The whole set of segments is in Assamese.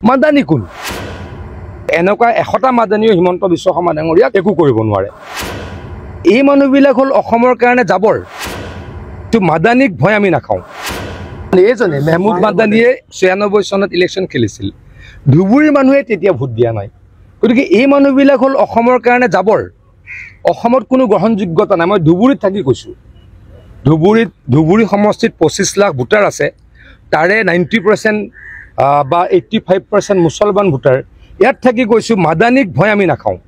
মাদানী কোন এনেকুৱা 100টা মাদানীও হিমন্ত বিশ্ব শৰ্মা ডাঙৰীয়াক একো কৰিব নোৱাৰে। এই মানুহবিলাক হ'ল অসমৰ কাৰণে জাবৰ। তো মাদানীক ভয় আমি নাখাওঁ। এইজনে মেহমুদ মাদানীয়ে 96 চনত ইলেকশ্যন খেলিছিল। ধুবুৰীৰ মানুহে তেতিয়া ভোট দিয়া নাই। গতিকে এই মানুহবিলাক হ'ল অসমৰ কাৰণে জাবৰ। অসমত কোনো গ্ৰহণযোগ্যতা নাই। মই ধুবুৰীত থাকি কৈছোঁ, ধুবুৰী সমষ্টিত 25 লাখ ভোটাৰ আছে। তাৰে 90% বা 85% মুছলমান ভোটাৰ। ইয়াত থাকি কৈছোঁ মাদানীক ভয় আমি নাখাওঁ।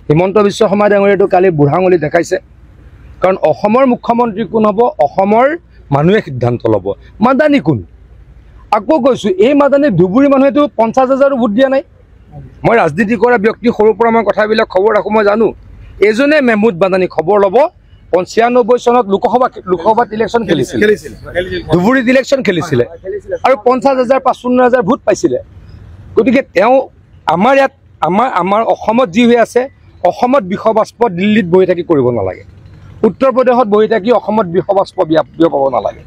হিমন্ত বিশ্ব শৰ্মা ডাঙৰীয়াটো কালি বুঢ়াঙুলি দেখাইছে। কাৰণ অসমৰ মুখ্যমন্ত্ৰী কোন হ'ব, অসমৰ মানুহে সিদ্ধান্ত ল'ব। মাদানী কোন? আকৌ কৈছোঁ, এই মাদানী ধুবুৰী মানুহেতো 50,000 ভোট দিয়া নাই। মই ৰাজনীতি কৰা ব্যক্তি, সৰুৰ পৰা মই কথাবিলাক খবৰ ৰাখোঁ, মই জানো। এজনে মেহমুদ মাদানী খবৰ ল'ব। 96 চনত লোকসভাত ইলেকশ্যন খেলিছিল, ধুবুৰীত ইলেকশ্যন খেলিছিলে আৰু 50,000 55,000 ভোট পাইছিলে। গতিকে তেওঁ আমাৰ ইয়াত আমাৰ অসমত যি হৈ আছে, অসমত বিষবাষ্প দিল্লীত বহি থাকি কৰিব নালাগে। উত্তৰ প্ৰদেশত বহি থাকি অসমত বিষবাষ্প বিয়পাব নালাগে।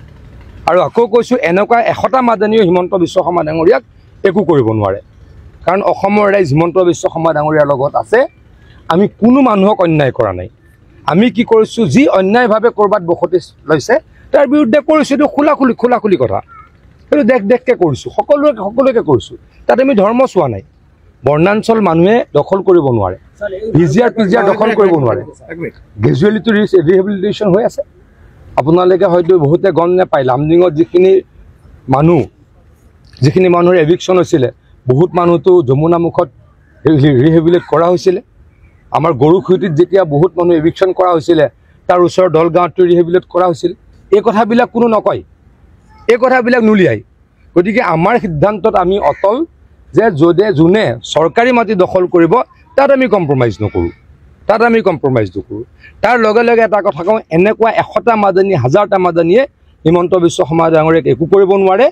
আৰু আকৌ কৈছোঁ, এনেকুৱা 100টা মাদানীও হিমন্ত বিশ্ব শৰ্মা ডাঙৰীয়াক একো কৰিব নোৱাৰে। কাৰণ অসমৰ ৰাইজ হিমন্ত বিশ্ব শৰ্মা ডাঙৰীয়াৰ লগত আছে। আমি কোনো মানুহক অন্যায় কৰা নাই। আমি কি কৰিছোঁ, যি অন্যায়ভাৱে ক'ৰবাত বসতি লৈছে তাৰ বিৰুদ্ধে কৰিছোঁ। এইটো খোলাখুলি কথা। এইটো দেশকে কৰিছোঁ, সকলোকে কৰিছোঁ। তাত আমি ধৰ্ম চোৱা নাই। বৰ্ণাঞ্চল মানুহে দখল কৰিব নোৱাৰে, পিজিআৰ দখল কৰিব নোৱাৰে। গ্ৰেজুৱেলিটো ৰিহেবিলিটেশ্যন হৈ আছে। আপোনালোকে হয়তো বহুতে গম নাপায়, লামডিঙত যিখিনি মানুহৰ এভিকশ্যন হৈছিলে, বহুত মানুহটো যমুনামুখত ৰিহেবিলিট কৰা হৈছিলে। আমাৰ গৰুখুইটিত যেতিয়া বহুত মানুহ এভিকশ্যন কৰা হৈছিলে, তাৰ ওচৰৰ দলগাঁৱটো ৰিহেবিলিট কৰা হৈছিল। এই কথাবিলাক কোনো নকয়, এই কথাবিলাক নুলিয়ায়। গতিকে আমাৰ সিদ্ধান্তত আমি অটল যে যোনে চৰকাৰী মাটি দখল কৰিব তাত আমি কম্প্ৰমাইজ নকৰোঁ। তাৰ লগে লগে এটা কথা কওঁ, এনেকুৱা 100টা মাদানী, 1000টা মাদানীয়ে হিমন্ত বিশ্ব শৰ্মা ডাঙৰীয়াক একো কৰিব নোৱাৰে।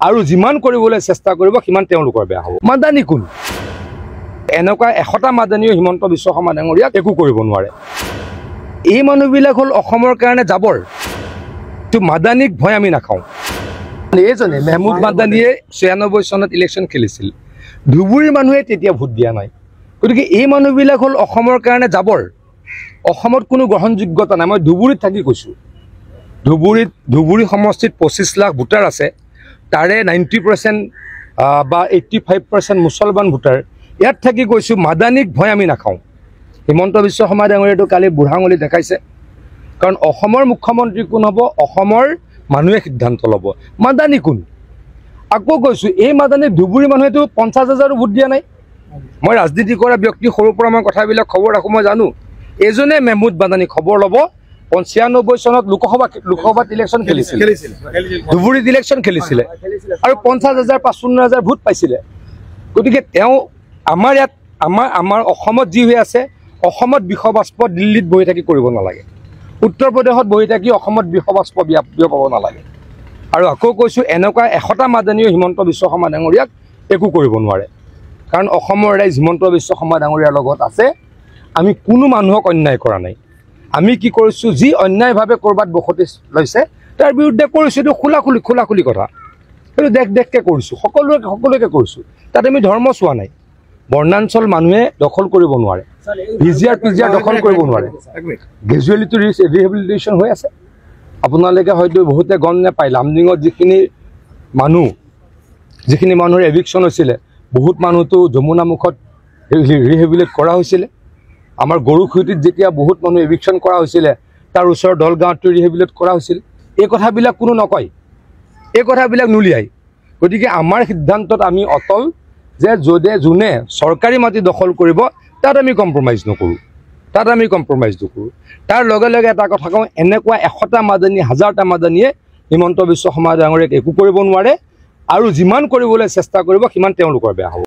আৰু যিমান কৰিবলৈ চেষ্টা কৰিব সিমান তেওঁলোকৰ বেয়া হ'ব। মাদানী কোন? এনেকুৱা 100টা মাদানীও হিমন্ত বিশ্ব শৰ্মা ডাঙৰীয়াক একো কৰিব নোৱাৰে। এই মানুহবিলাক হ'ল অসমৰ কাৰণে জাবৰ। তো মাদানীক ভয় আমি নাখাওঁ। এইজনে মেহমুদ মাদানীয়ে 96 চনত ইলেকশ্যন খেলিছিল। ধুবুৰীৰ মানুহে তেতিয়া ভোট দিয়া নাই। গতিকে এই মানুহবিলাক হ'ল অসমৰ কাৰণে জাবৰ। অসমত কোনো গ্ৰহণযোগ্যতা নাই। মই ধুবুৰীত থাকি কৈছোঁ, ধুবুৰী সমষ্টিত 25 লাখ ভোটাৰ আছে। তাৰে 90% বা 85% মুছলমান ভোটাৰ। ইয়াত থাকি কৈছোঁ মাদানীক ভয় আমি নাখাওঁ। হিমন্ত বিশ্ব শৰ্মা ডাঙৰীয়াটো কালি বুঢ়াঙুলি দেখাইছে। কাৰণ অসমৰ মুখ্যমন্ত্ৰী কোন হ'ব, অসমৰ মানুহে সিদ্ধান্ত ল'ব। মাদানী কোন? আকৌ কৈছোঁ, এই মাদানী ধুবুৰী মানুহেতো 50,000 ভোট দিয়া নাই। মই ৰাজনীতি কৰা ব্যক্তি, সৰুৰ পৰা মই কথাবিলাক খবৰ ৰাখোঁ, মই জানো। এজনে মেহমুদ মাদানী খবৰ ল'ব। 96 চনত লোকসভাত ইলেকশ্যন খেলিছিল, ধুবুৰীত ইলেকশ্যন খেলিছিলে আৰু 50,000 55,000 ভোট পাইছিলে। গতিকে তেওঁ আমাৰ অসমত যি হৈ আছে, অসমত বিষবাষ্প দিল্লীত বহি থাকি কৰিব নালাগে। উত্তৰ প্ৰদেশত বহি থাকি অসমত বিষবাষ্প বিয়পাব নালাগে। আৰু আকৌ কৈছোঁ, এনেকুৱা 100টা মাদানীও হিমন্ত বিশ্ব শৰ্মা ডাঙৰীয়াক একো কৰিব নোৱাৰে। কাৰণ অসমৰ ৰাইজ হিমন্ত বিশ্ব শৰ্মা ডাঙৰীয়াৰ লগত আছে। আমি কোনো মানুহক অন্যায় কৰা নাই। আমি কি কৰিছোঁ, যি অন্যায়ভাৱে ক'ৰবাত বসতি লৈছে তাৰ বিৰুদ্ধে কৰিছোঁ। এইটো খোলাখুলি কথা। এইটো দেশকে কৰিছোঁ, সকলোকে কৰিছোঁ। তাত আমি ধৰ্ম চোৱা নাই। বৰ্ণাঞ্চল মানুহে দখল কৰিব নোৱাৰে, পিজিআৰ দখল কৰিব নোৱাৰে। গ্ৰেজুৱেলিটো ৰিহেবিলিটেশ্যন হৈ আছে। আপোনালোকে হয়তো বহুতে গম নাপায়, লামডিঙত যিখিনি মানুহৰ এভিকশ্যন হৈছিলে, বহুত মানুহটো যমুনামুখত ৰিহেবিলিট কৰা হৈছিলে। আমাৰ গৰুখুইটিত যেতিয়া বহুত মানুহ এভিকশ্যন কৰা হৈছিলে, তাৰ ওচৰৰ দলগাঁৱটো ৰিহেবিলিট কৰা হৈছিল। এই কথাবিলাক কোনো নকয়, এই কথাবিলাক নুলিয়ায়। গতিকে আমাৰ সিদ্ধান্তত আমি অটল যে যোনে চৰকাৰী মাটি দখল কৰিব তাত আমি কম্প্ৰমাইজ নকৰোঁ। তাৰ লগে লগে এটা কথা কওঁ, এনেকুৱা 100টা মাদানী, 1000টা মাদানীয়ে হিমন্ত বিশ্ব শৰ্মা ডাঙৰীয়াক একো কৰিব নোৱাৰে। আৰু যিমান কৰিবলৈ চেষ্টা কৰিব সিমান তেওঁলোকৰ বেয়া হ'ব।